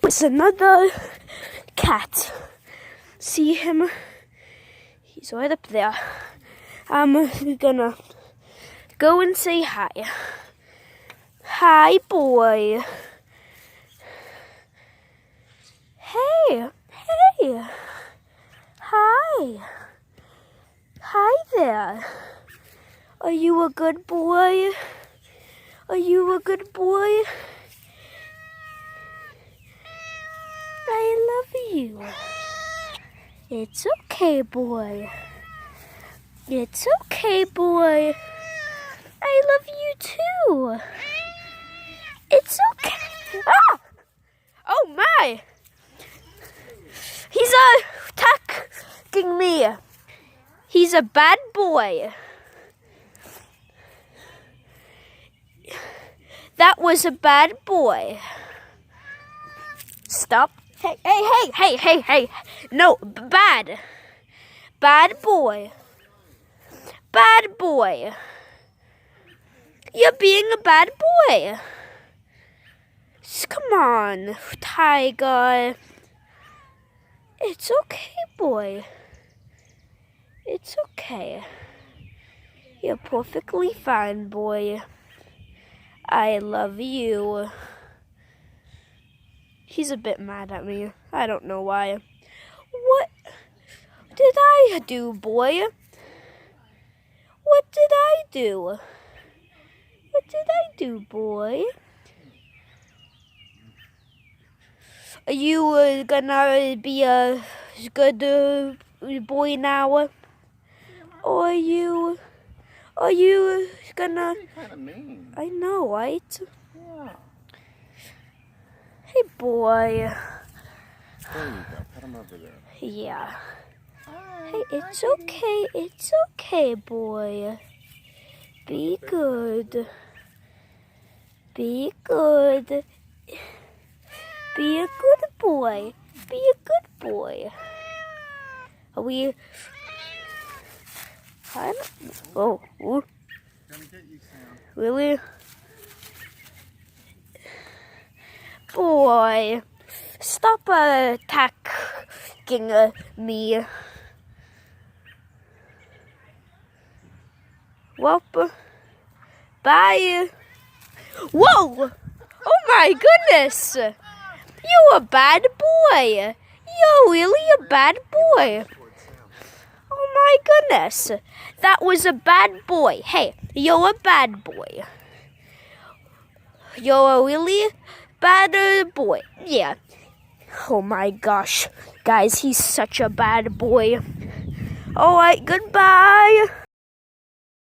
It's another cat. See him? He's right up there. I'm gonna go and say hi. Hi, boy. Hey. Hi. Hi there. Are you a good boy? Are you a good boy? I love you. It's okay, boy. It's okay, boy. I love you too. It's okay. Ah! Oh my! He's attacking me. He's a bad boy. That was a bad boy. Stop. Hey. No, bad. Bad boy. Bad boy. You're being a bad boy. Come on, Tiger. It's okay, boy. It's okay. You're perfectly fine, boy. I love you. He's a bit mad at me. I don't know why. What did I do, boy? What did I do? What did I do, boy? Are you gonna be a good boy now? Or are you gonna... Kind of mean. I know, right? Yeah. Hey, boy. There you go. Put him over there. Yeah. Hi. Hey, it's okay, boy. Be good. Be good. Be a good boy. Be a good boy. Are we... I don't... Oh. Ooh. Gonna get you, Sam. Really? Boy. Stop attacking me. Well, bye. Whoa! Oh my goodness! You're a bad boy. You're really a bad boy. Oh my goodness. That was a bad boy. Hey, you're a bad boy. You're a really bad boy. Yeah. Oh my gosh. Guys, he's such a bad boy. Alright, goodbye.